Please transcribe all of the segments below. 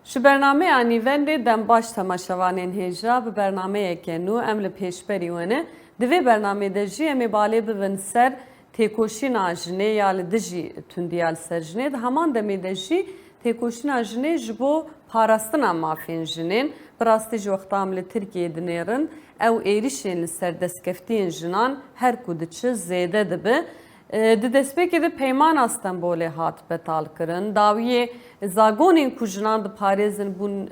Şu bername yani vende dem baş temaşavanên hêja bi bernameyeke nû em li pêşberî wene di vê bernamê de jî em ê balê bibin ser têkoşîna jinê ya li dijî tundiya li ser jinê. Di heman demê de jî têkoşîna jinê ji bo parastina mafên jinên bi rastî ji wexta em li Tirkiyeyê dinêrin ew êrişên li ser destkeftiyên jinan her ku diçi zêde dibe. Di destpêkê de peymana Stenbolê hat betalkirin. Dawiyê zagonên ku jinan diparêzin bûn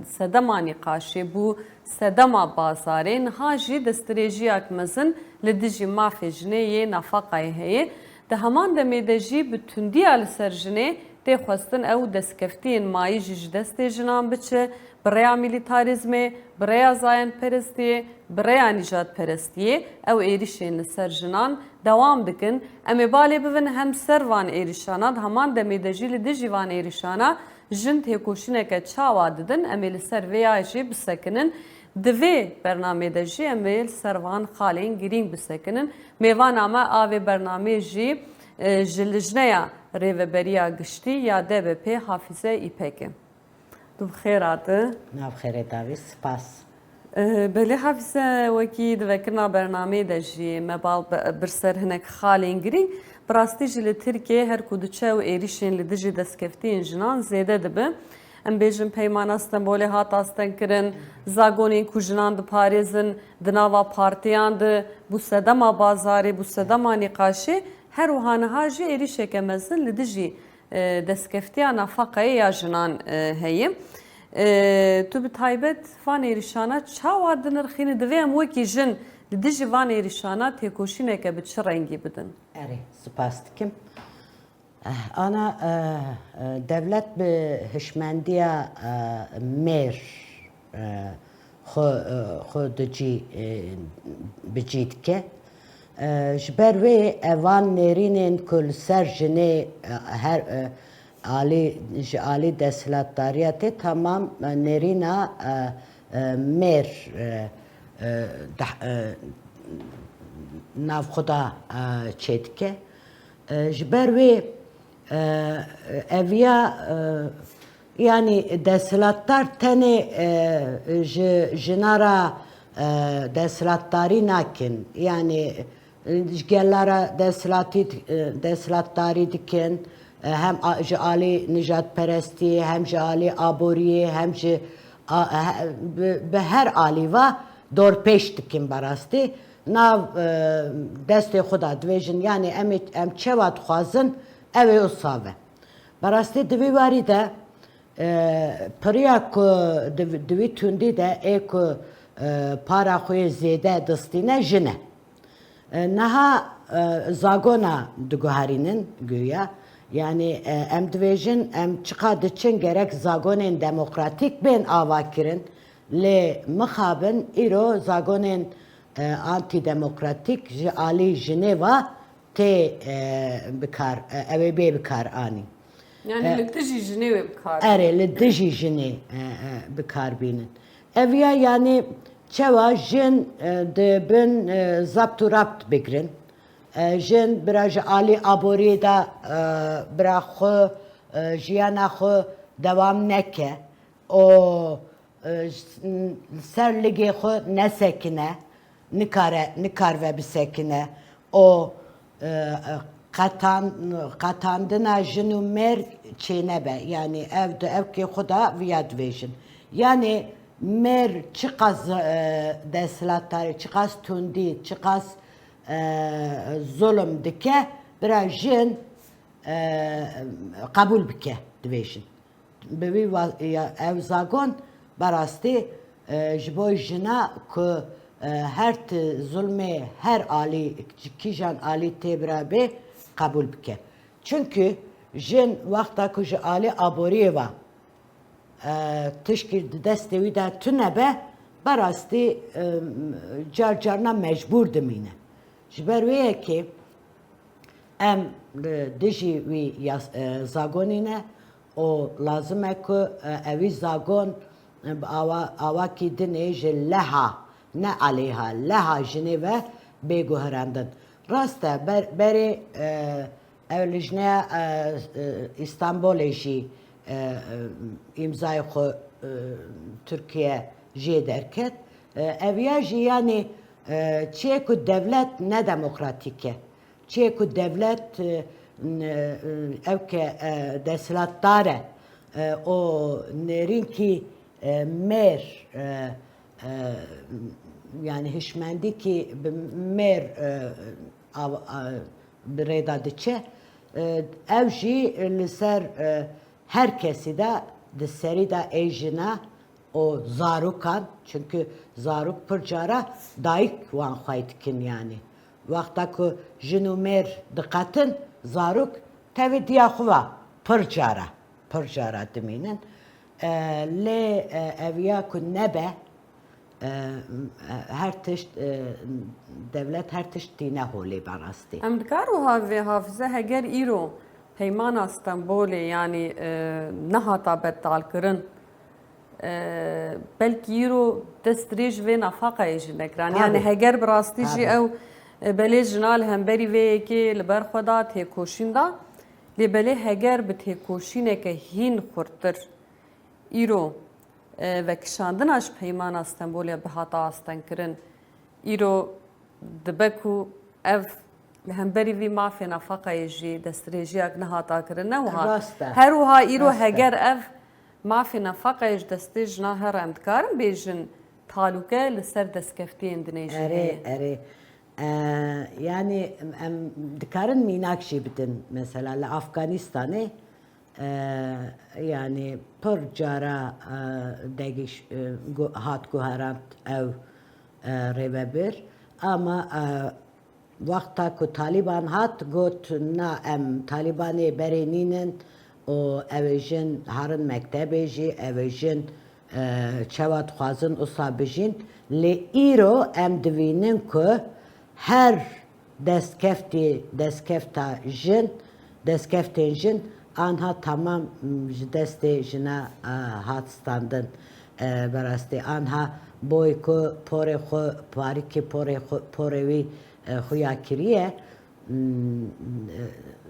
sedema nîqaşê bû sedema bazarê niha jî destirêjiyek mezin li dijî mafê jinê yê nafaqayê heye. Di heman demê de jî bi tundiya li ser jinê tê xwestin ew destkeftiyên mayî jî ji destê jinan biçe, bi rêya milîtarîzmê, bi rêya zayenperestiyê, bi rêya nîjadperestiyê ew êrişên li ser jinan dewam dikin. Em ê balê bibin hem ser van êrîşana di heman demê de jî li dijî van êrîşana jin têkoşîneke çawa didin em ê li ser vê ya jî bisekinin. Di vê bernamê de jî em ê li ser van xalên girîng bisekinin. Mêvana me a vê bernamê jî ji lijneya rêveberiya giştî ya DBP Hafize İpekê. Tu bi xêr hatî. Navxêrê davî spas. Belê Hafize wekî di vekirina bernamê de jî me bal bir ser hinek xalên girîng bi rastî jî li Tirkiye her ku diçe ew êrişên li dijî destkeftiyên jinan zêde dibe. Em bêjin peymana Stenbolê hat astenkirin, zagonên ku jinan diparêzin di nava partiyan de bû sedema bazarê, bû sedema nîqaşê her wiha niha jî êrişeke mezin li dijî destskeftiya nafaqayê ya jinan heye. Tu bi taybet van êrîşana çawa dinirxînî divê em wekî jin li dijî van êrîşana têkoşîneke bi çi rengî bidin? Erê spas dikim. Ana devlet bi hişmendiya mêr xwe bicî dike. Ji ber wê evan nêrînên ku li ser jinê her ji alî desthilatdariya tê tamam nêrîna mêr navxuda çê dike. Ji ber wê eviya yani desthilatdar tenê ji jinara desthilatdarî nakin. Yani gelara desthilatdarî dikin hem ji alî nijadperestiyê hem ji alî aboriyê hem ji bi her alîva dorpêş dikin berastî. Nav destê xwe da dibêjin yani em çawa dixwazin ew ê wisa be. Berastî di vî warî de piriya ku di vî tundî de ê ku para xwe zêde distîne jin e. Niha zagona diguherînin güya yani em dibêjin em çiqa diçin gerek zagonên demokratîk bên ava kirin lê mixabin îro zagonên antidemokratîk ji alî jinêva tê bikar ew ê bê bikar anî. Yani li dijî jinê wê bikar. Erê li dijî jinê bikar bînin. Ev ya yani çawa jin dibin zapt û rapt bikirin. Jin bira ji alî aboriyê de bira xwe jiyana xwe dewam neke. O ser ligê xwe nesekine, nikare bisekine. O qetandina jin û mêr çênebe. Yani evkê xwe da viya dibêjin. Yani mêr çiqas desthilatdarî, çiqas tundî, çiqas zulm dike bira jin qebûl bike dibêjin. Bi vî ev zagon berastî ji bo jina ku her zulmê her alî kîjan alî tê bira bê qebûl bike. Çünkü jin wexta ku ji alî aboriyê ve tişkî di destê wî de tune be berastî car carna mecbûr dimîne. Ji ber wê yekê em dijî wî zagonî ne o lazim e ku evî zagon awakî dinê ji leha ne alêha leha jinê ve bêguherandin. Rast e berê ev lijneya İstanbolê jî imzayı xo Türkiye jê derket. Eviya jî yani çiye ku devlet ne demokratik e. Çiye ku devlet evke deslatdar e. O nerinki mer yani hişmendi ki mer bireyda diçe ev jî li ser herkesi de di serî de êjina o zarukan çünkü zaruk pir cara dayık wan xwe dikin yani. Wexta ku jin û mêr diqetin zarok tevê diya xwe pir cara dimînin. Lê eviya ku nebe her tişt devlet her tişt tîne holê berastî. Em dikaroha vê hafize heger îro peymana Stenbolê yani nehata betdalkirin belkî îro dest dirêj vê nefaqeyê jî nekirin. Yani heger bi rastî jî ew belê jina li hemberî vê yekê li ber xwe da têkoşîn da lê belê heger bi têkoşîneke hîn xurttir îro vekişandina ji peymana Stenbolê bihata astenkirin îro dibe ku ev li hemberî vî mafê nefaqeyê jî destdirêjiyek nehata kirin ne wiha her wiha îro heger ev mafê nefaqeyê ji destê jina her em dikarin bêjin talûke li ser destkeftiyên dinê jî heye. Erê yani em dikarin mînak jî bidin mesela li Afganistanê yani pir cara degîş hat guherand ev rêvebir ama wexta ku Taliban hat got na em Talibanê berênînin û ev ê jin harin mektebê jî ev ê jin çawa dixwazin wisa bijîn lê îro em divînin ku her destkeftên jin anha tamam ji destê jina hat standin berastî anha boy ku porê xwe parîkê porê wî xuya kiriye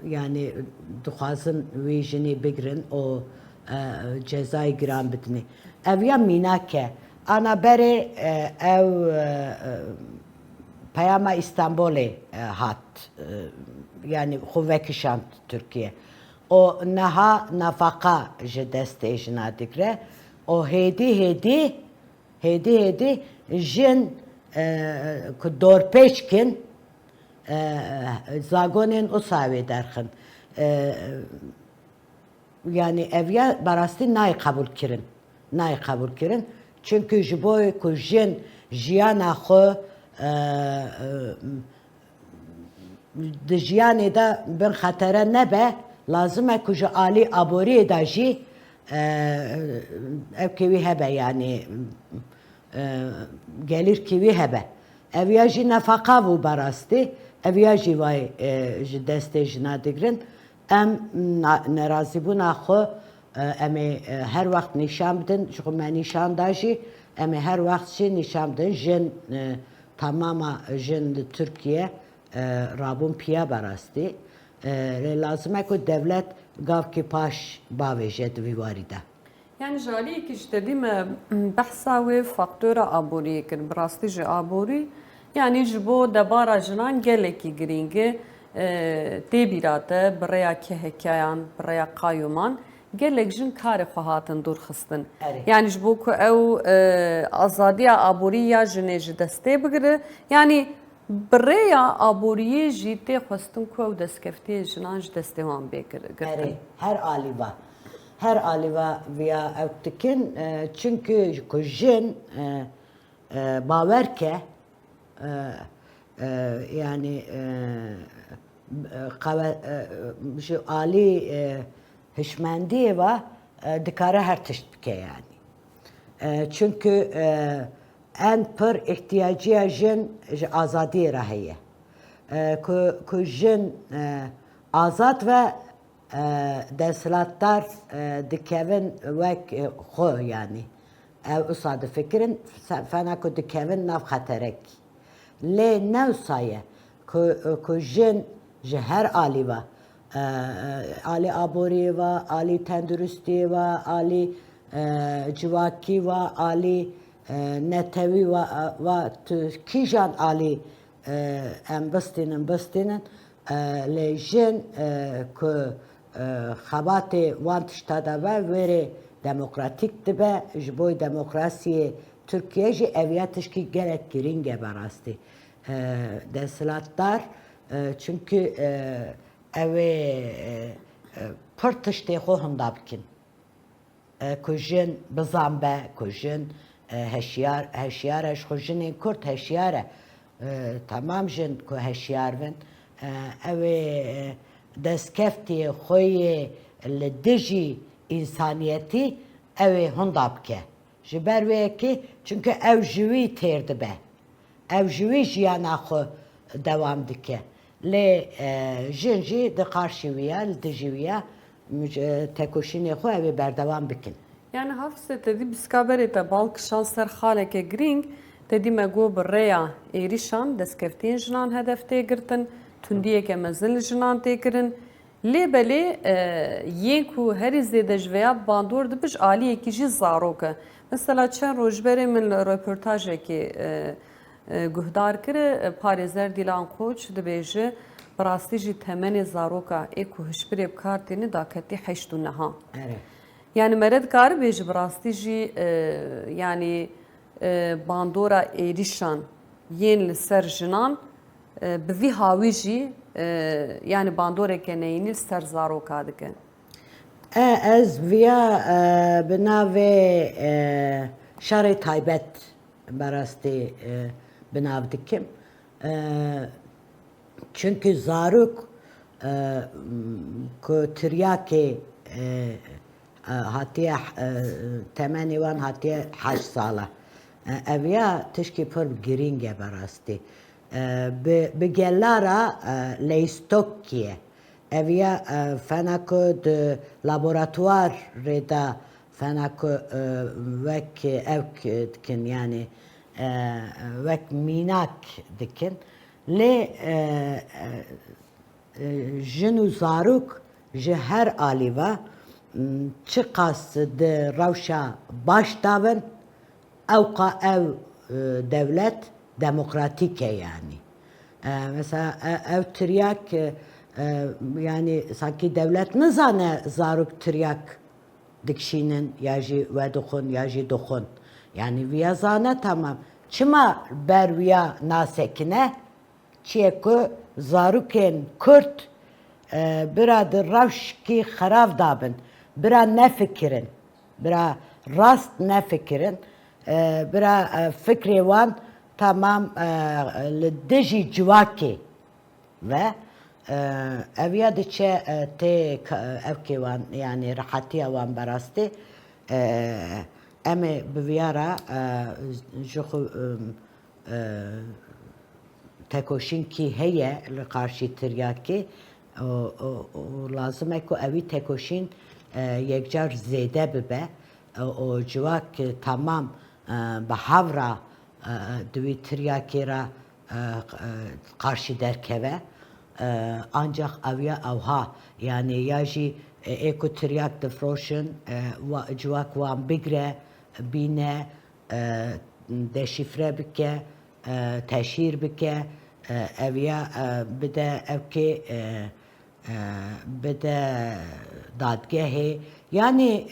yani dixwazin wî jinê bigirin û cezayê giran bidinê. Ev ya mînak e. Ana berê ew peyama İstanbulê hat yani xwe vekişand Türkiye. O neha nefaka ji destê jina digre o hêdî jin ku dorpêçkin zagonên wisa wê derxin. Yani eviya berastî nayê qebûl kirin. Çünkü ji bo ku jin jiyana xwe di jiyanê de bin xetere nebe lazim e ku ji alî aboriyê de jî evkê wî hebe yani gelîrkê wî hebe. Eviya jî nefaka bû berastî eviya jî vay ji destê jina digirin em nerazîbûna xwe em ê her wext nîşan bidin ji xwe me nîşan da jî em ê her wext jî nîşan bidin jin tamama jin li Türkiye rabûn piya berastî lê lazim e ku devlet gavkê paş bavêje di vî warî de. Yani ji aliyekî ji te dîme behsa wê faktora aboriyê kirin. Bi rastî ji aborî yani ji bo debara jinan gelekî girîng e tê bîra te bi rêya kehekayan, bi rêya qayûman gelek jin karê xwe hatin dûrxistin. Yani ji bo ku ew azadiya aborî ya jinê ji destê bigire yani bi rêya aboriyê jî tê xwestin ku ew destkeftiyê jinan ji destê wan bê girtin. Her aliva veya ew dikin çünkü ku jin bawer ke yani ji alî hişmendiyê ve dikare her tişt bike yani. Çünkü en pir ihtiyaciya jin ji azadiyê re heye. Ku jin azad ve deslatdar dikevin wek xwe yani. Ew wisa difikirin fena ku dikevin nav xeterek. Lê ne wisa ye ku jin ji her alî ve Ali abori ve, ali tendürüstü ve, ali civaki ve, ali netevi ve kijan ali em bistinin lejin ku xabatê wan tişta de ve vere demokratik dibe ji bo demokrasiyê Türkiye jî eviya tişkî gelek girîng e berastî. Desthilatdar çünkü ev ê pir tiştê xwe hinda bikin. Ku jin bizanbe, ku jin heşyar e, ji xwe jinên Kurd heşyar e. Tamam jin ku heşyar bin ev ê destkeftiyê xwe yê li dijî însaniyetî ev ê hinda bike. Ji ber wê yekê çünkü ev ji wî têr dibe. Ev ji wî jiyana xwe dewam dike. Lê jin jî di qarşî wî ya, li dijî wî ya tekoşînê xwe ev ê berdewam bikin. Yani hafse tedî biskaberê te balkişan ser xaleke girîng tedî me got bi rêya êrîşan destkeftiyên jinan hedef tê girtin, tundiyeke mezin li jinan tê kirin. Lêbelê yên ku herî zêde ji vêya bandor dibij aliyekî jî zarok e. Mesela çend rojberê min li röportajekê guhdar kir parêzer Dîlan Koç dibêje bi rastî jî temenê zaroka ê ku hişbirê bi kar têne daketî heşt û neha. Yani me dikare bêje bi rastî jî yani bandora êrîşan yên li ser jinan bi vî hawî jî yani bandoreke neyînî li ser zaroka dike. Ez viya bi navê şerê taybet berastî bi nav dikim. Çünkü zarok ku tiryakê hatiye temenê wan hatiye 8 sala. Ev ya tişkî pir girîng e berastî. Bi gelara leystokiye. Ev ya fena ku di laboratuvarê de fena ku wek ev dikin yani wek mînak dikin. Lê jin û zarok ji her alî ve çi qas di rewşa baş dabin ewqa ev devlet demokratik e yani. Mesela ev tiryak yani sanki devlet nizane zarok tiryak dikşinin ya jî vedixwin ya jî dixwin. Yani viya zane tamam. Çima ber viya nasekine çiye ku zarokên Kurd bira di rewşkî xerav dabin. Bira nefikirin. Bira rast nefikirin. Bira fikrê wan tamam li dijî civakê ve ev ya diçe tê evkê wan yani rihatiya wan berastî em ê bi viya re ji tekoşînkî heye li qarşî tiryakê lazım e ku evî tekoşîn yekcar zêde bibe o civak tamam bi hevra di wî tiryakê re qarşî derkeve ancak ev ya evha yani ya jî ê ku tiryak difroşin civak wan bigire bîne deşifre bike teşhîr bike ev ya bide evkê bide dadgehê yani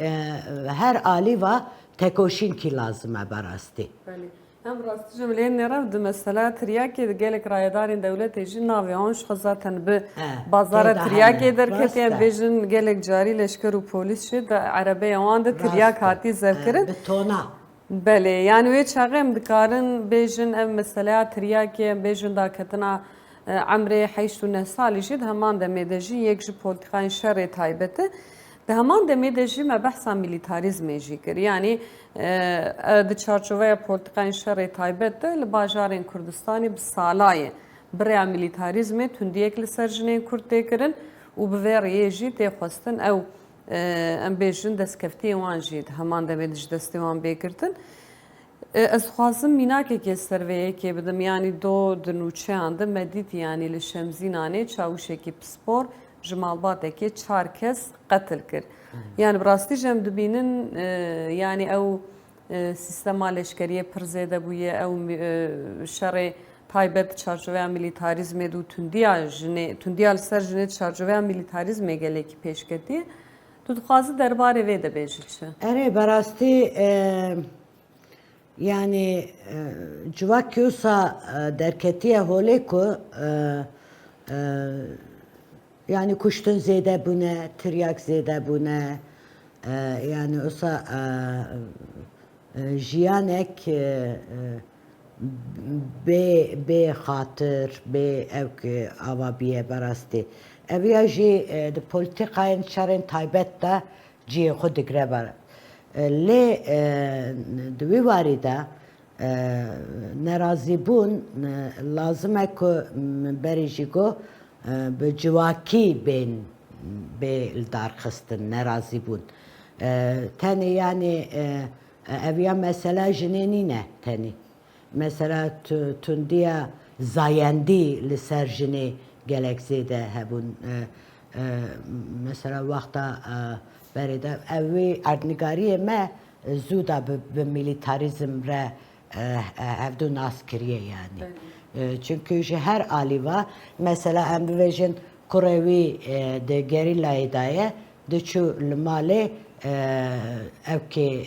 her alî ve tekoşînkî lazım e berastî. Hem rastî ji milên nêrev di mesela tiryakê di gelek rayedarên dewletê jî navê wan ji xwe zaten bi bazara tiryakê derketiye bêjin gelek carî leşker û polîs jî di erebeya wan de tiryak hatî zevkirin. Bi tona. Belê yani wê çaxê em dikarin bêjin ev mesela tiryakê bêjin daketina emrê heşt û neh salî jî di heman demê de jî yek ji polîtikayên şerê taybet e. Di heman demê de jî me behsa milîtarîzmê jî kir. Yani di çarçoveya polîtikayên şerê taybet de li bajarên Kurdistanê bi salayê birêya milîtarîzmê tundiyek li ser jinên Kurd tê kirin û bi vê rêyê jî tê xwestin ew em bêjin destkeftiyê wan jî di heman demê de ji destê wan bêgirtin. Ez xwazim mînakekê ser vê yekê bidim yani do di nûçeyan de me dît yani li Şemzînanê çavuşekî pispor ji malbateke 4 kes qetil kir. Yani bi rastî jî em dibînin yani ew sistema leşkeriye pir zêde bûye, ew şerê taybet çarşoveya milîtarizmê de û tundiya li ser jinê çarşoveya milîtarizmê gelekî pêşketiye. Tu dixwazî derbarê vê de bêjî çi? Erê berastî yani civak Yusa derketiye holê ku yani kuştun zêde bûne, tiryak zêde bûne, yani osa jiyanek bê xatir, bê ew ava biye berastî. Eviya jî di polîtîkayên şerên taybet de ciyê xwe digire ber. Lê di wî warî de nerazîbûn lazim e ku min berî jî got bi civakî bên bê li darxistin, nerazîbûn. Tenê yani eviya mesela jinê nîne tenê. Mesela tundiya zayendî li ser jinê gelek zêde hebûn. Mesela waxta berê de ev wê erdnigariyê me zû da bi milîtarizm re hevdû nas kiriye yani. Çünkü ji her alî ve mesela em bibêjin kurê wî di gerîlayê da ye diçû li malê evkê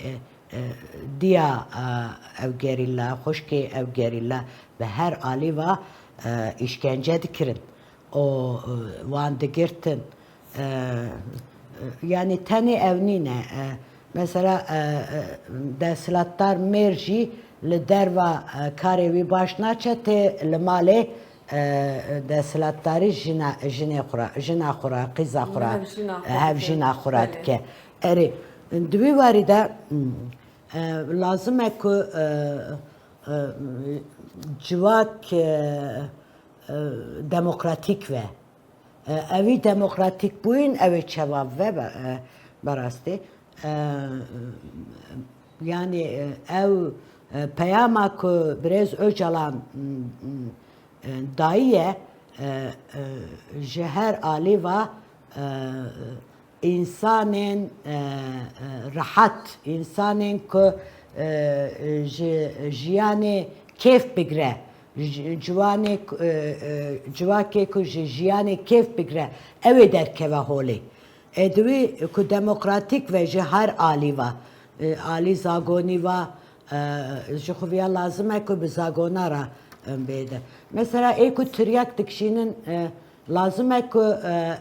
diya ev gerîla, xoşkê ev gerîla bi her alî ve işkence dikirin. O wan digirtin. Yani tenê ev nîne. Mesela desthilatdar mêr jî li derva karê wî baş naçe tê li malê desthilatdarî jinê xwe re, qîza xwe re, hevjîna xwe re dike. Erê di wî warî de lazim e ku civak demokratîk ve evî demokratîk bûyîn evê çavan ve berastî yani ev peyama ku Birêz Öcalan dayiye ji her alî ve insanên rahat, insanên ku ji jiyanê kêf bigire, civakê ku ji jiyanê kêf bigire, ew ê derkeve holê. Di wî ku demokratîk ve ji her alî ve, alî zagonî ve ji xuviya lazim e ku bi zagona re bêde. Mesela ê ku tiryak dikişînin lazim e ku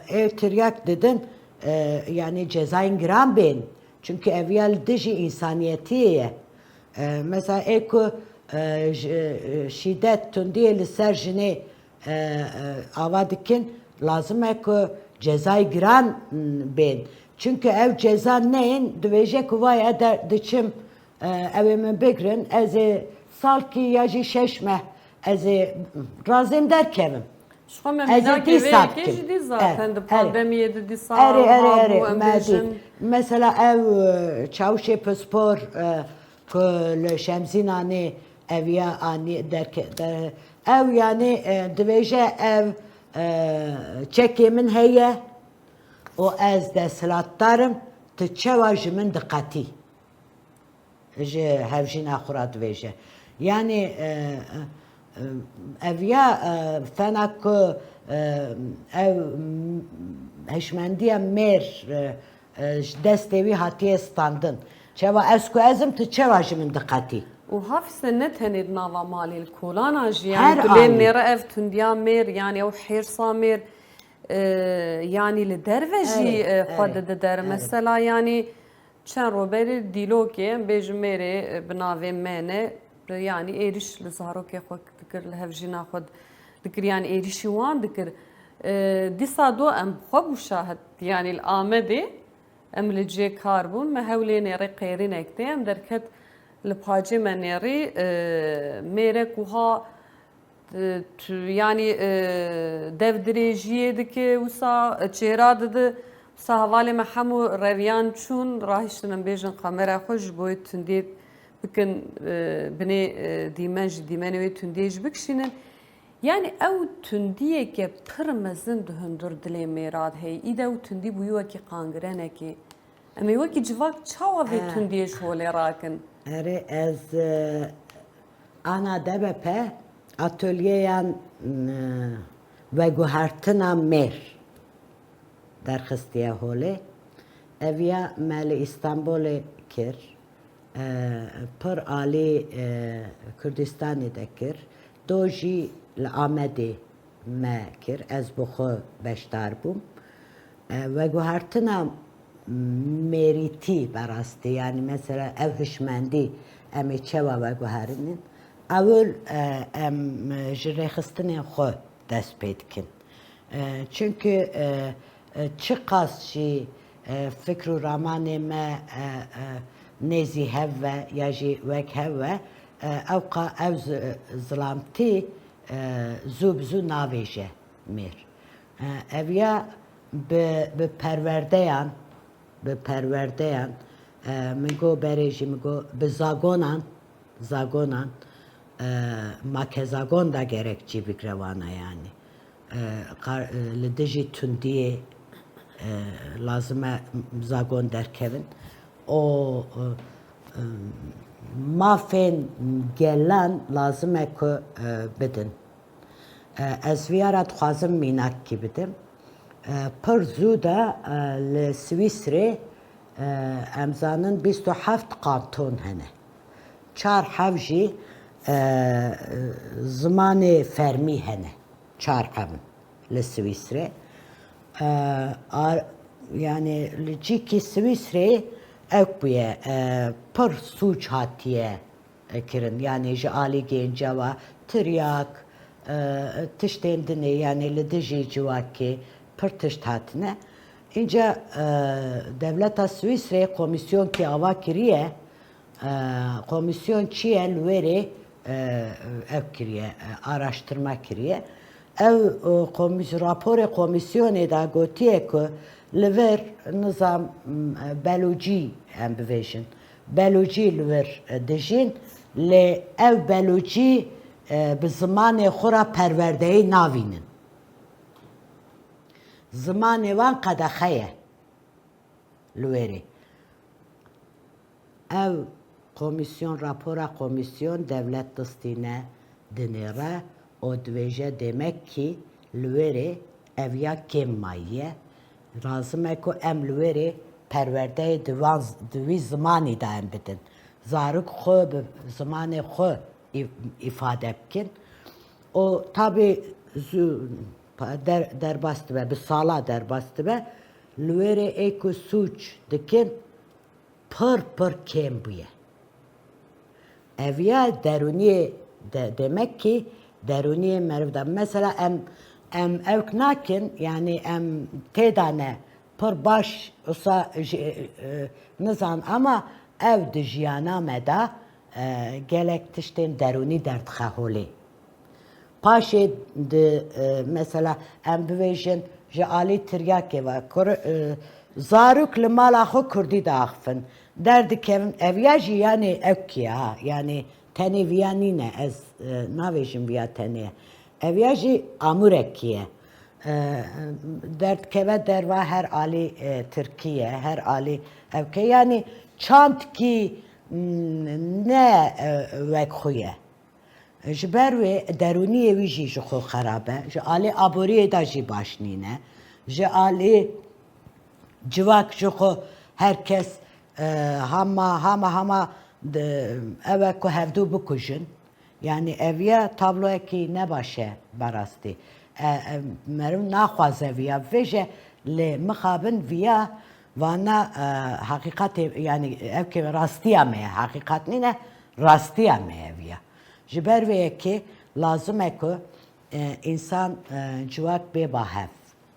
ev tiryak didin yani cezayên giran bên. Çünkü eviya li dijî însaniyetiyê ye. Mesela ê ku şîdet tundiyê li ser jinê ava dikin lazim e ku cezayê giran bên. Çünkü ev ceza neyin dibêje ku vay diçim evê min bigirin ez ê salkî ya jî 6 meh ez ê razêm derkevim. Zaten de pandemiye de dîsa mesela ev çavuşê pispor ku li Şemzînanê eviya anî derke ev yani dibêje ev çekê min heye o ez desthilatdarim tu çawa ji min diqetî ji hevjîna xwe re dibêje. Yani eviya fena ku ev heşmendiya mêr ji destê wî hatiye standin. Çawa ez ku ezim tu çawa ji min diqetî. û hafîse ne tenê di nava malê li kolana jî Her yani dilê nêre ev tundiya mêr yani ew hêrsa mêr yani li derve jî xwe dide der. Mesela yani çend roberê dîlokê em bêjin mêrê bi navê me ne yani êriş li zarokê xwe dikir li hevjîna xwe dikir yani êrişî wan dikir. Dîsa do em xwe bû şahid yani li Amedê em li cê kar bûn me hewlê nêrê qêrînek tê em derket li pacê me nêrî mêrek wiha yani dev dirêjiyê dike wisa çêra dide wisa hevalê me hemû reviyan çûn rahiştin em bêjin qamera xwe ji bo tundê bikin binê dîmen ji dîmenê wê tundê jî bikişînin. Yani ev tündiye ki pır mezin döndür dile merad hey. İde ev tündi buyu ki kangrene ki. Ama ev ki civak çava ve tündiye şole rakin. اره از آنا دبپه اتولیه‌یان و گوهرتنا میر در خستیه هوله اویا مال استانبول کر پر عالی کردستانی دکر دوجی لآمده ما کر از بخو بشتار بوم و گوهرتنا meriتی براستی yani mesela ev hışmendi emi çeva ve guherinin evel jirexistine xo dest pedkin. Çünkü çıkas şi fikru ramane me nezi hevve ya ji vek hevve evka ev zlamti zubzu naveje mir. Evya به پرورده میگو برایشی میگو به زاگونان ما که زاگون دا gerekçi بگروانه yani لدجی تندیه لازمه زاگون درکوین o mafin gelen lazım ki bedin. Ez viyarat xwazim minak ki bidim. پر زوده لسویسری امزانن 27 قانتون هنه 4 حوجی زمان فرمی هنه 4 حوم لسویسری yani لجیکی سویسری اوک بویه پر سوچ هاتیه کرن yani جالی گینجا و تریاک تشتیندنه yani لدجی جواکی pırtışt hatine. İnce devleta Svisre komisyon ki ava kiriye komisyon çiye veri ev kiriye araştırma kiriye ev rapor komisyonu da gotiye ki lever nizam beluci em bivejin beluci lever dejin le ev beluci bi zamanê xura perwerdeyê navînin. Zamanê wan qedexeye li werê. Ev komisyon, rapora komisyon devlet distîne dinêre o dibêje demek ki li werê ev ya kêm mayiye. Razim e ku em li werê perwerdeyê di wî zimanî da em bidin. Zarok xwe bi zimanê xwe ifade bikin. O tabi derbast be, bi sala derbast be, li werê ê ku sûç dikin pır kêm bûye. Ev ya derûniyê demek ki derûniyê meriv da. Mesela em evk nakin yani em têdane pır baş olsa nizan ama ev di jiyana me da gelek tiştên derûnî derdixe holê. Paşê di mesela em bivêjin ji alî tiryakê ve zarok li mala xwe Kurdî de axivin. Derdikevin ev ya jî yani evkiye ha. Yani tenê viya nîne ez navêjim viya tenê. Ev ya jî amûrekî ye. Derdkeve derva her alî Tirkiye, her alî evke. Yani çandkî ne wek xwe ye. Ji ber wê derûniyê wî jî ji xwe xerab e. Ji alî aboriyê de jî baş nîne. Ji alî civak ji xwe herkes hema ev ku hevdû bikujin. Yani ev ya tabloyekî ne baş e berastî. Meriv naxwaze viya veje lê mixabin viya vana haqiqatê yani evkê rastiya me ye. Haqiqat nîne rastiya me ye viya. Ji ber vê yekê lazim e ku insan civak bê bahev.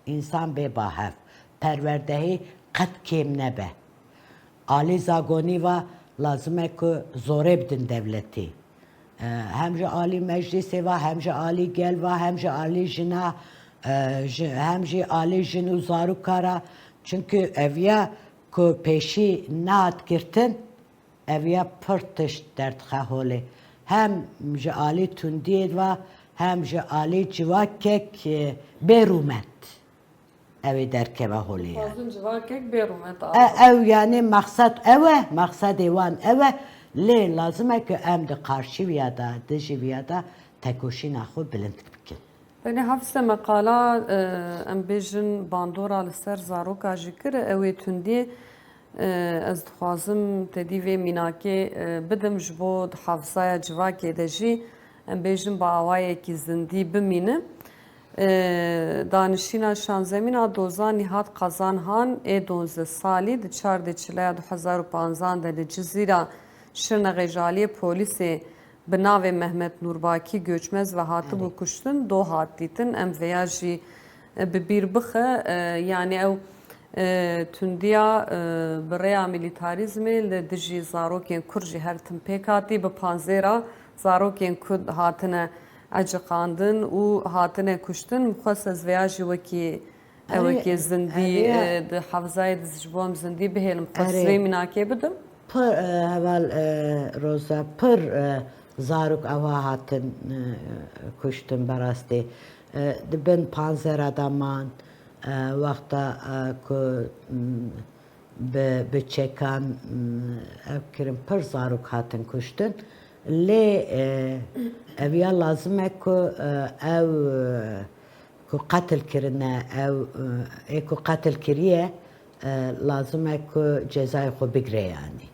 İnsan bê bahev. Perwerdehî qet kêm nebe. Alî zagonî ve lazim e ku zorê bidin devletî. Hem ji alî meclisê ve hem ji alî gel ve hem ji alî jina hem ji alî jin û zarokara. Çünkü ev ya ku pêşî nehat girtin ev ya pir tişt derdixe holê. Hem ji alî tundiyê ve hem ji alî civakek bêrûmet. Ev ê derkeve holê yani. Fazın civakek berumet Ev yani maksat ev e, maksadê wan ev e, lê lazim e ku em di qarşîviya da, di jîviya da tekoşîna xwe bilind bikin. Beni hafise mekala em bêjin bandora li ser zaroka jî kir ew ê tundî ez dixwazim tedî vê mînakê bidim ji bo hafizaya civakê de jî em bêjin bi awayekî zindî bimînin. Danişîna şanzemîna dozan Nîhat Qazanhan ê 12 salî di 4 çilaya 2015 de li Cizîra Şirnexê ji aliyê polîsê bi navê Mehmet Nûrbakî göçmez ve hatibû kuştin do hat dîtin em vêya jî bi bîr bixe yani ew tundiya bi rêya milîtarîzmê li dijî zarokên Kurd jî her tim pêk hatî bi panzêra zarokên Kurd hatine eciqandin û hatine kuştin mixwest ez vêya jî wekî zindî di hevzayê ji bo em zindî bihêlim xwest vê mînakê bidim. Pır heval roza pır zarok ava hatin kuştin berastê dibin panzera daman wexta ku bi çekan ev kirin pır zarok hatin kuştin lê eviya lazim e ku ev ku qetil kirine ev ku qetil kiriye lazım e ku cezayê xwe bigire yani.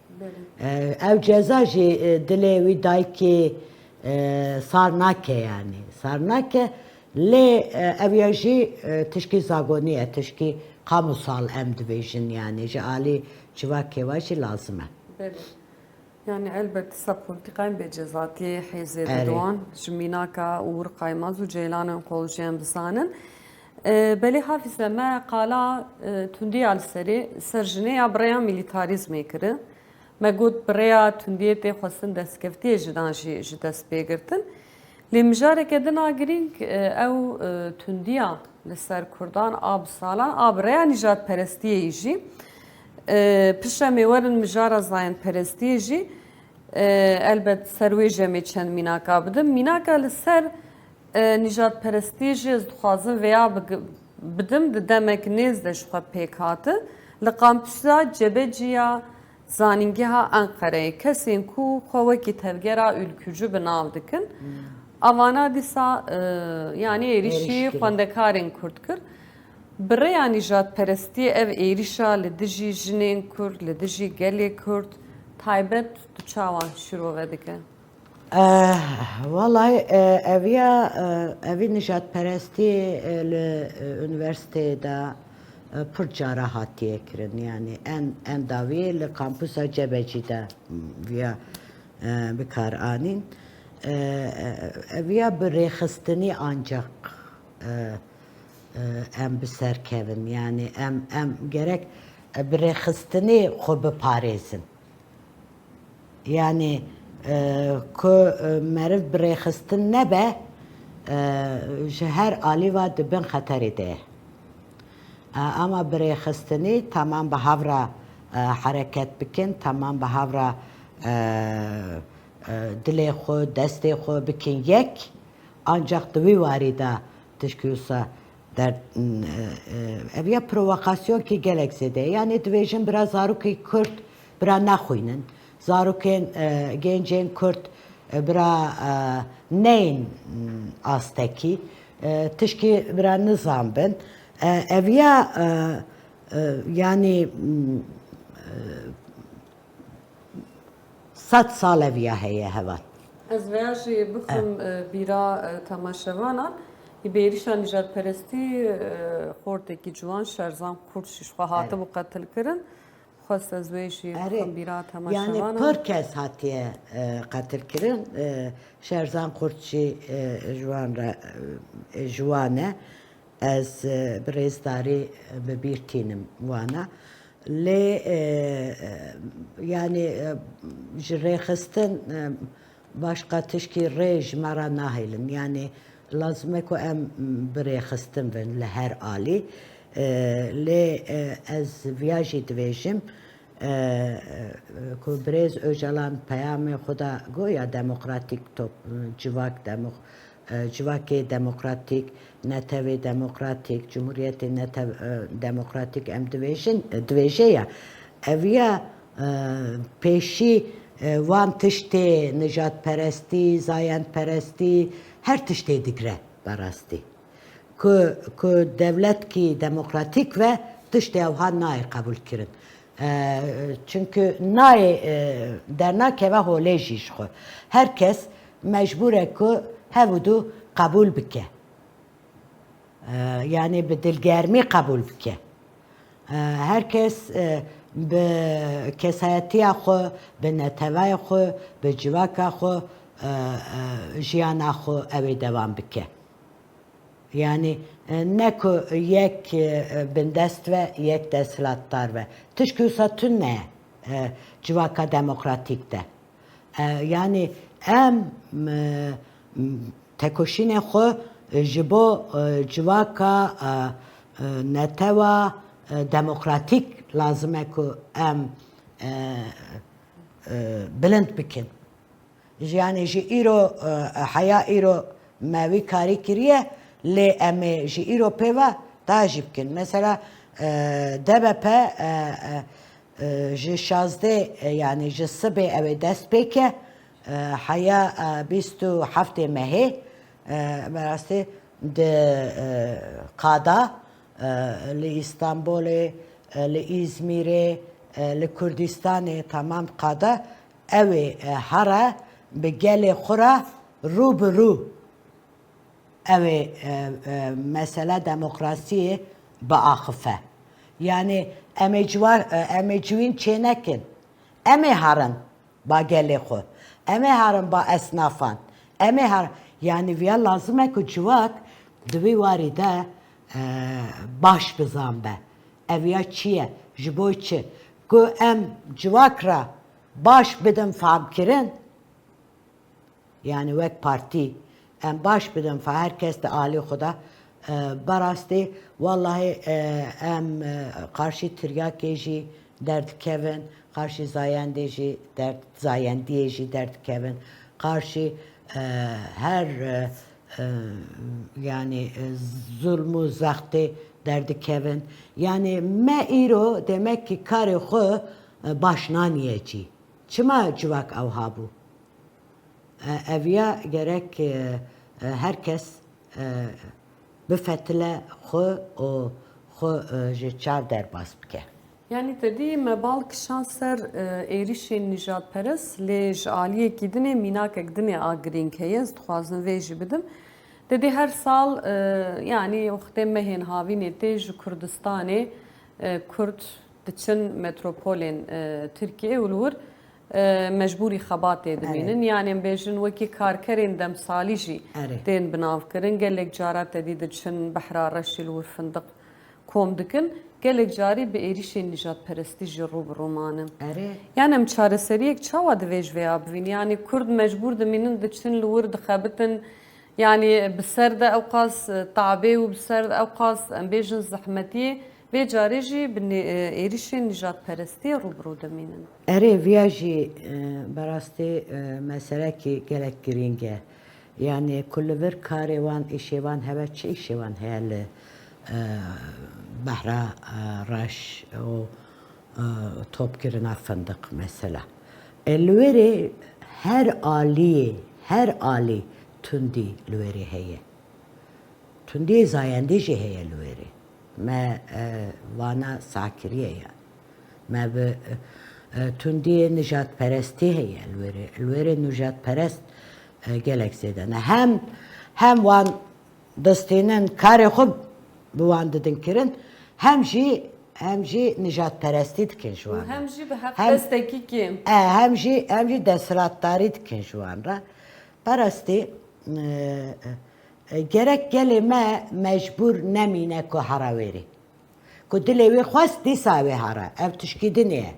Ev ceza jî dilê wî dayikê sar nake yani. Sar nake lê ev jî tişkî zagonî ye, tişkî kamusal em dibêjin yani ji alî civakê we jî lazim e. Yani elbette sa politikayên bêcezatiyê hêzê didoan ji mînaka û Qaymaz û Ceylanên Qoljiyan bizanin. Belê Hafîze me qala tundiya li serê ser jinêya birêya milîtarîzmê kirin. Me got birêya tundiyê tê xwestin destkeftiyê ji dan jî ji dest pêgirtin. Lê mijareke dina girîng ew tundiya li ser Kurdan a bi salan a birêya nîjadperestiyê jî pişta mêwerin mijara zayendperestiyê jî elbet ser wê jemê çend mînaka bidim. Mînaka li ser nîjadperestiyê jî ez dixwazim vêya bidim di demek nêz de ji xwe pêk hati. Li kampüsa cebeciya zanîngeha Enqereyê kesên ku xwe wekî tevgera ülkücü bi nav dikin. Avana dîsa yani êrişî xwendekarên Kurd kir. Bi rêya nîjadperestiyê ev êrişa li dijî jinên Kurd, li dijî gelê Kurd taybet du çawan şîrove dike? Vallahi eviya evî nijadperestiyê li üniversiteyê de pır cara hatiye kirin yani en daviyê li kampüsa Cebecî de viya bikar anîn. Eviya bi rêxistinî ancak em bi ser kevin yani em gerek bi rêxistinê xwe biparêzin. Yani ku meriv bi rêxistin nebe ji her alî ve dibin xeterê de. Ama bi rêxistinê tamam bi havra hereket bikin, tamam bi havra dilê xwe, destê xwe bikin yek ancak di wî warî de tişkî wisa ev ya provokasyon ki gelek zêde yani dibêjin bira zarokê Kurd bira naxwînin. Zarokên gencên Kurd bira neyên astekî tişkî bira nizam bin. Ev ya yani 100 sal ev ya heye heval. Ez vêya jî bixwim bîra temaşevanan bêrîşa nîjadperestî xortekî ciwan Şerzan Kurd jî xwe hatibû qetil kirin. Xwest ez wê jî bixwim bîra temaşevanan. Yani pir kes hatiye qetil kirin. Şerzan Kurd jî ciwan e. Ez bi rêzdarî bi bîr tînim wana. Lê yani ji rêxistin başqa tişkî rê ji me re nahêlin. Yani lazim e ku em bi rêxistin bin li her alî. Lê ez viya jî dibêjim ku Birêz Öcalan peyamê xwe de goya demokratîk civak civakê demokratîk, netewê demokratîk, Cumhuriyetê netev demokratîk em dibêje ya, ev ya pêşî wan tiştê nijadperestî, zayendperestî, her tiştê digre berastî. Ku devletkî demokratîk ve tiştê evha nayê qebûl kirin. Çünkü nayê dernakeve holê jî ji xwe. Herkes mecbur e ku hevûdû qebûl bike. Yani bi dilgermî qebûl bike. Herkes bi kesayetiya xwe, bi netewaya xwe, bi civaka xwe jiyana xwe ew ê devam bike. Yani ne ku yek bindest ve yek deshilatdar ve tişkî wisa tune ne civaka demokratîk de. Yani em tekoşînê xwe ji bo civaka netewa demokratîk lazim e ku em bilind bikin. Yani ji îro heya îro me wî karî kiriye lê em ê ji îro pêve daha jî bikin. Mesela DBP ji 16 yani ji sibê ew ê dest pêke heya 27 mehê berastî di qada li İstanbulê, li İzmirê, li Kurdistanê tamam qada ew ê here bi gelê xwe re rû bi rû ew ê mesele demokrasiyê biaxife. Yani em ê civîn çê nekin. Em ê herin ba gelê xwe. Em ê herin ba esnafan. Em ê herin. Yani viya lazim e ku civak di vî warî de baş bizanbe. Ev ya çi ye? Ji bo çi? Ku em civak re baş bidin famkirin, yani wek partî em baş bidin fa herkes de alî xwe de berastî wallahi em qarşî tiryakê jî derdikevin, qarşî zayendê jî zayendiyê jî derdikevin, qarşî her yani zulmü zextê derdikevin. Yani me îro demek ki karê xwe baş naniye cî. Çima civak ew habû? Ev ya gerek herkes bifetile xwe û xwe ji çav derbas bike. Yani dedî me balk şanser êrişên nijadperest lê ji aliyekî dinê mînakek dinê a girîng heye ez dixwazim vê jî bidim. Dedî her sal yani wextê mehên havînê tê ji Kurdistanê Kurd diçin metropolên Tirkiye û li wir mecbûrî xebatê dimînin. Yani em bêjin wekî karkerên demsalî jî tên binavkirin. Gelek cara tedî diçin behra reşî li wir findiq kom dikin. Gelek carî bi êrişên nijadperestî jî rû bi romanin. Yani em çareseriyek çawa divê ji vê ya bivîn? Yani Kurd mecbûr dimînin diçin li wir dixebitin. Yani bi ser de ew qas tabê û bi ser de ew qas em bêjin zehmetiyê vê carê jî bi êrişên nijadperestiyê rûbirû dimînin. Viya jî berastî meselekî gelek girîng e. Yani ku li vir karê wan îşê wan hebe çi îşê wan heye li behra reş û topkirina findiq mesela. Li wêrê her alî tundî li wêrê heye. Tundiyê zayendî jî heye li wêrê. Me vana sakiriye ya. Me bi tundiyê nijadperestî heye li wêrê. Li wêrê nijadperest gelek zêde ne. Hem wan distînin karê xwe bi wan didin kirin, hem jî nijadperestî dikin ji wan. Hem jî bi heq destekî kêm. Hem jî deshilatdarî dikin ji wan re. Berastî gerek gelê me mecbûr nemîne ku here wêrê. Ku dilê wê xwest dîsa wê here. Ev tişkî dinê ye.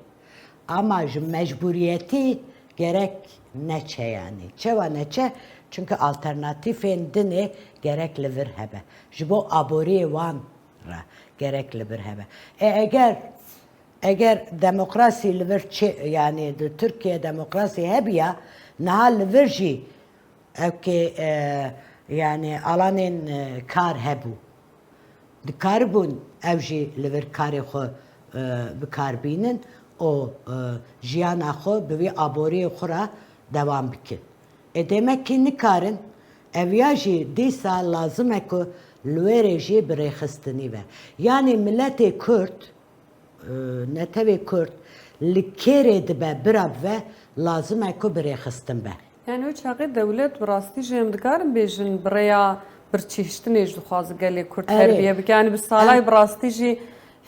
Ama ji mecburiyetî gerek neçe yani. Çawa neçe? Çünkü alternatîfên dinê gerek li vir hebe. Ji bo aboriyê wan re gerek li vir hebe. Eger demokrasî li vir yani di Türkiye demokrasî hebiya niha li vir jî evkê yani alanın kar hebu. Dikarbun evji liver karı xo bikarbinin o jiyana xo bi abori xora devam bikin. Demek ki nikarın evyaji disa lazım eko lüereji birexistini ve. Yani milleti Kürt netevi Kürt likere dibe birab ve lazım eko birexistin be. Yani o çağı devlet burası jem dikarim bejin buraya bir çeşitli necdu xazı geli Kürt terbiye bik. Yani bir salay burası ji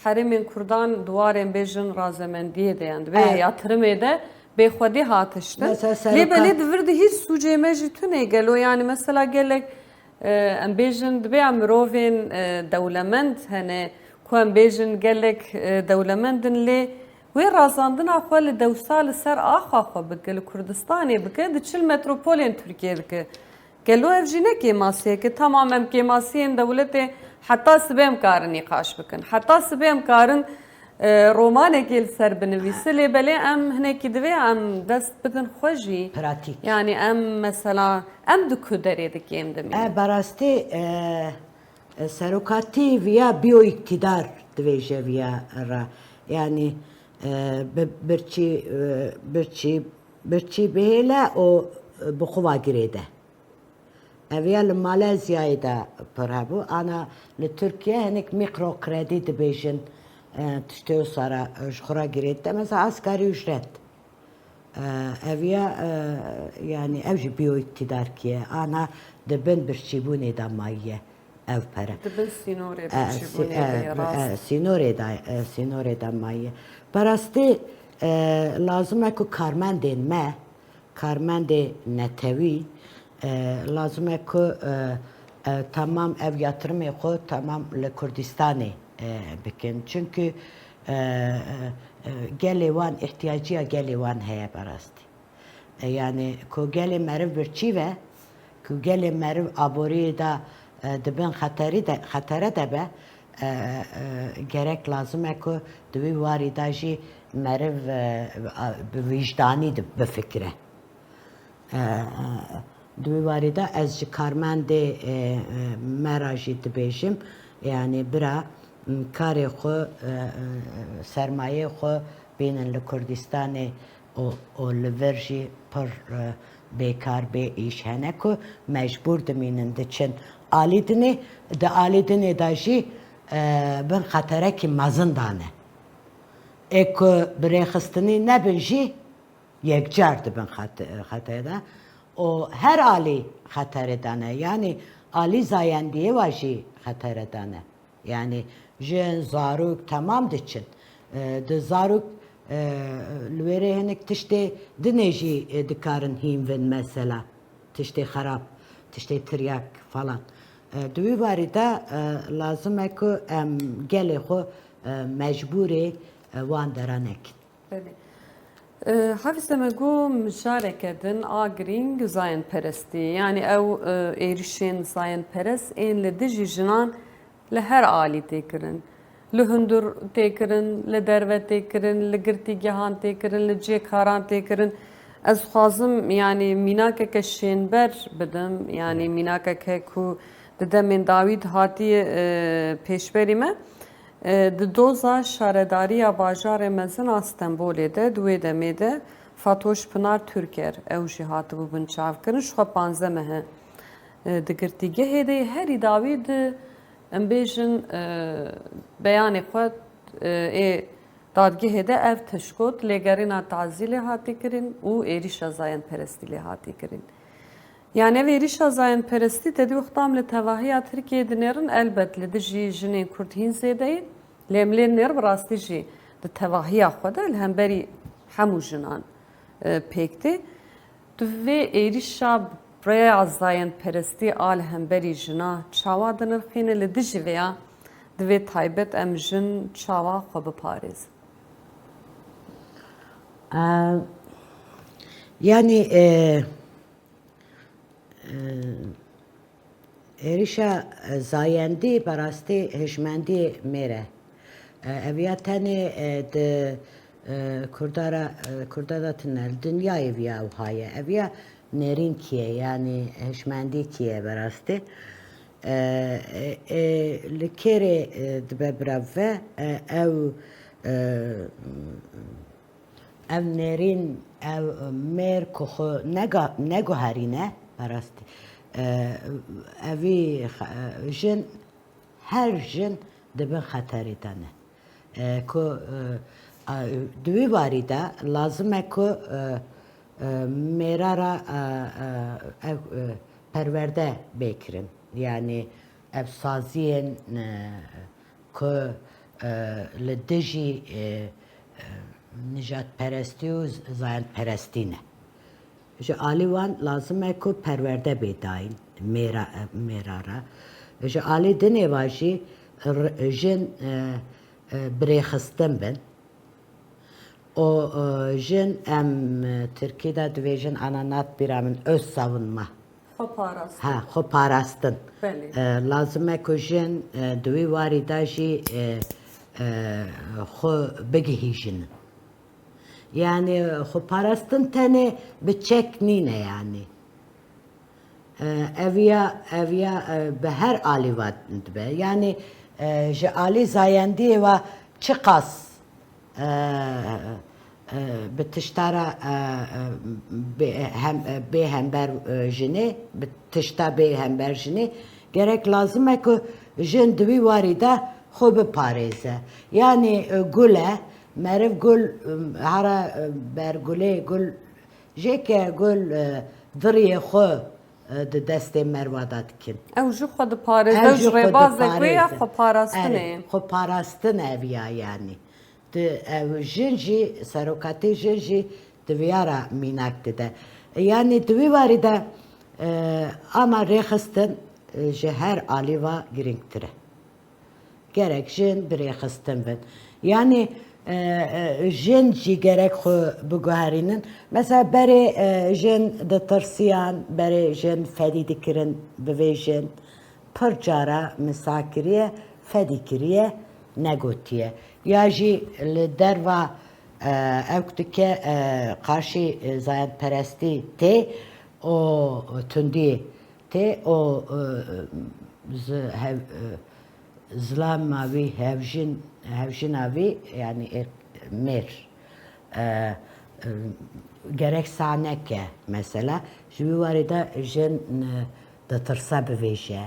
harimin Kurdan duvarın bejin razemendiye de yani ve yatırım ede bexwedi hatıştı. Lebeli divirdi hiç suceme ji tüne gelo yani mesela gelek em bejin dibe amrovin devlement hani ku em bejin gelek devlementin li وی رازاندن آخوال دوسال سر آخوا بکل کردستانی بکه دچل متروپولین ترکیه بکه گلو افجینه که ماسیه که تمامم که ماسیه دولت حتی سبیم کارن نقاش بکن حتی سبیم کارن رومانه که سر بنویسه لیبله ام هنه که دوی ام دست بدن خوشی پراتیک yani ام مثلا ام دو کدره دکیم دمی براستی سروکاتی ویا بیو اقتدار دویجه ویا را yani برچی بهله او بخوا گریده. اویال مالزیای دا پرهبو انا لترکیه هنک میکرو کردی دبیجن تشتیو سارا شخورا گریده مثلا asgari ücret. Evya yani evci biyo iktidar kiye ana dibin birçibune da maye ev pere. Dibin sinore birçibune da sinore da maye. Parasti lazım eko karmendin me karmendi netevi lazım eko tamam ev yatırım eko tamam le Kürdistan'ı bikin çünkü gelivan ihtiyacıya gelivan heye parasti yani ko geli meriv birçi ve ko geli meriv abori da dibin hatara da be gerek lazım eko duvi varidajı meriv vicdani de fikre duvi varida ez karmende merajı dibejim yani bira kari xo sermaye xo binin li Kurdistan'ı o liverji per bekar be iş hene ku mecbur deminin diçin alidini de alidini da jî bin xatere ki mazın dane. Eko birexistini nebin jî yekcar dibin xatere. O her ali xatere dane. Yani ali zayendiye var jî xatere dane. Yani jin zaruk tamam diçin. De zaruk lüvere henek tişte dineji dikarın himvin mesela. Tişte harap, tişte tiryak falan. دوی وارده لازم اکو گله خو مجبوری وان درانک. بله. حافظ مگو مشارکه دن آگرینگ زاین پرستی یعنی او ایرشین زاین پرست این لدیجی جنان لهر عالی تکرن لهندر تکرن لدرو تکرن لگرتی جهان تکرن لجی کاران تکرن از خوازم یعنی میناکه که شینبر بدم یعنی میناکه که کو دمین داوید هاتی پیشبری me د دوزا شارداری باجار مزن استانبول'e de دوی دمه de Fatoş Pınar Türker ev jihatı bu bin çavkırın şu 15 mehe digirtige hede her david embejin beyan xwat dadgehê de ev tişkot lêgerîna tazîlê hatî kirin û êrişa zayen perestî lê hatî kirin. Yani ev êrişa zayen perestî tedî wextam li tevahiya Tirkiyeyê dinêrin elbet li dijî jinên Kurd hîn zêdeyî lêmlên nêr bi rastî jî di tevahiya xwe de li hemberî hemû jinan pêktî. Di vê êrişa rêya zayen perestî a li hemberî jina çawa dinirxîne li dijî vêya divê taybet em jin çawa xwe biparêzin. Yani êrişa zayendi berastî hejmendî mêre. Eviya tenê di Kurdara tinel dünyayê viya ew haye. Eviya نرین کیه یعنی هشمندی کیه براسته لکره دبه برافه او او نرین او میر که خو نگو هرینه براسته اوی جن هر جن دبن خطری دانه که دوی واریده لازمه که میرا را پرورده بکرن یعنی افسازین که لدجی نجات پرستی و زاین پرستینه جا آلیوان لازمه که پرورده بداین میرا را جا آلی دنه واجی جن بريخستن بن o jin em Türkiye'de dövejin ananat biramın öz savunma. Xweparastin. Ha, xo parastin. Belê. Lazım e ku jin duvî warî da jî xo bigihîjin. Yani xo parastin tenê bi çek nîne yani. Eviya bi her alî va dibe. Yani ji alî zayendiyê ve çiqas bi tiştara bê hember jinê bi tişta bê hember jinê gerek lazım e ku jin di wî warî de xwe biparêze. Yani gul e meriv gul hera bergulê gul jêke gul diriyê xwe di destê merva da dikin. Ew jî xwe diparêze ji rêbazek wê ya xweparastinê. Xweparastin eviya yani. Ev jin jî serokatê jin jî diviyara mînak dide. Yani di wî warî de ama rêxistin ji her alî ve girîngtir e. Gerek jin bi rêxistin bin. Yani jin jî gerek xwe biguherînin. Mesela berê jin ditirsiyan, berê jin fedî dikirin bi vê jin. Pir cara misakiriye, fedî kiriye, negotiye. Ya jî li derva ew dike karşî zayenperestî tê o tundiyê tê o zilama wî hevjina wî yani mêr gerek sanek e mesela ji wî warî de jin ditirse bivêje.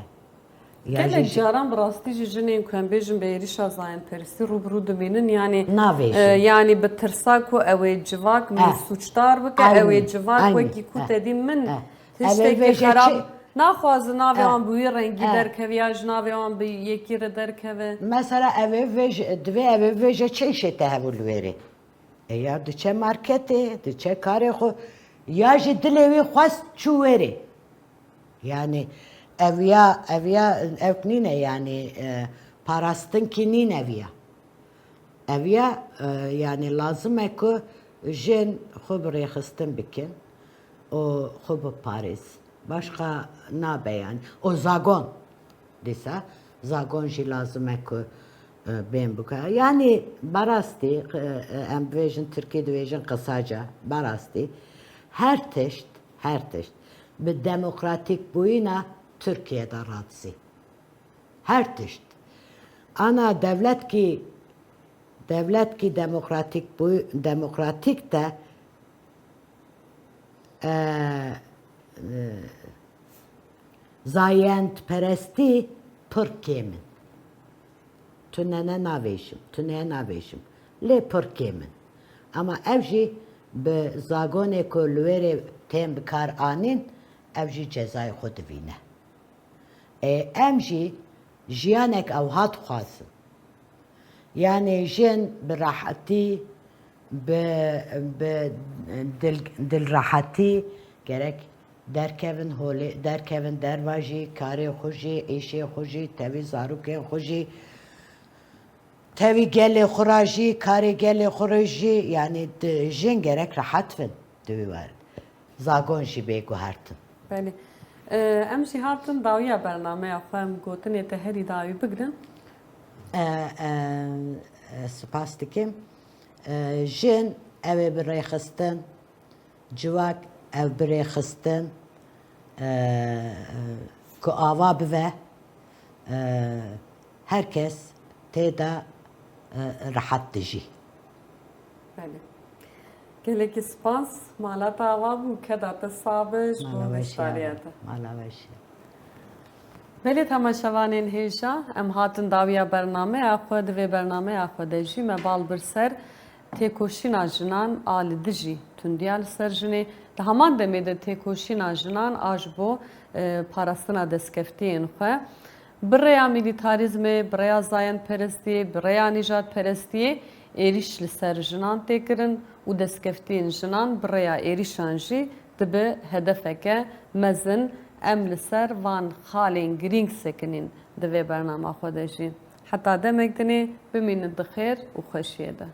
Gelek caran bi rastî ji jinên ku em bêjin bi êrişa zayenperestî rûbirû dibînin yani yani bi tirsa ku ew ê civak min suçdar bike ew ê civak wekî ku te dî min tiştekî xerab naxwazin navê wan bi wî rengî derkeviya ji navê wan bi yekî re derkeve. Mesela divê ev vêje çi işê te hebû li wêrê? Ya diçe marketê, diçe karê xwe ya jî dilê wî xwest çû wêrê. Yani ev nîne yani parastin ki nîn eviya. Eviya yani lazım e ku jin xwe bi rêxistin bikin o xwe biparêzin. Başka nabe yani. O zagon desa zagon jî lazım e ku bên bikare. Yani barastî em bêjin Tirkî dibêjin kısaca barastî her tişt bi demokratik bûyîna Türkiye'de razı. Her tişt. Ana devlet ki demokratik de zayent peresti pır kemin. Tünene naveşim. Le pır kemin. Ama evji be zagone ko lüvere tem bikar anin evji cezayı xudivine. Emji jiyanek avhat xwazin. Yani jin bi rahati bi dil rahati gerek derkevin derva jî, karê xwe jî, êşê xwe jî, tevî zarokên xwe jî, tevî gelê xwe ra jî, karê gelê xwe re jî yani jin gerek rahat bin di wî warî. Zagon jî bêguhertin. Belê. Em jî hatin dawiya bernameya xwe em gotinê te herî dawî bigirin. Spas dikim. Jin ew ê bi rêxistin civak ev birê xistin ku ava bive herkes têda rahat dijî. بله gelekî spas malata ava bû ke date sabiş bo veşdariyete. Mala weşiya. Belê temaşevanên hêja em hatin dawiya bernameya xwe divê bernameya xwe de jî me bal bir ser têkoşîna jinan a li dijî tundiya li ser jinê di heman demê de têkoşîna jinan a ji bo parastina destkeftiyên xwe bi rêya milîtarîzmê, bi rêya zayenperestiyê, bi rêya nîjadperestiyê êriş li ser jinan tê kirin û destkeftiyên jinan bi rêya êrişan jî dibe hedefeke mezin em li ser van xalên girîng sekinin di vê bernama xwe de jî. Heta demek dinê bimînin di xêr û xweşiyê de.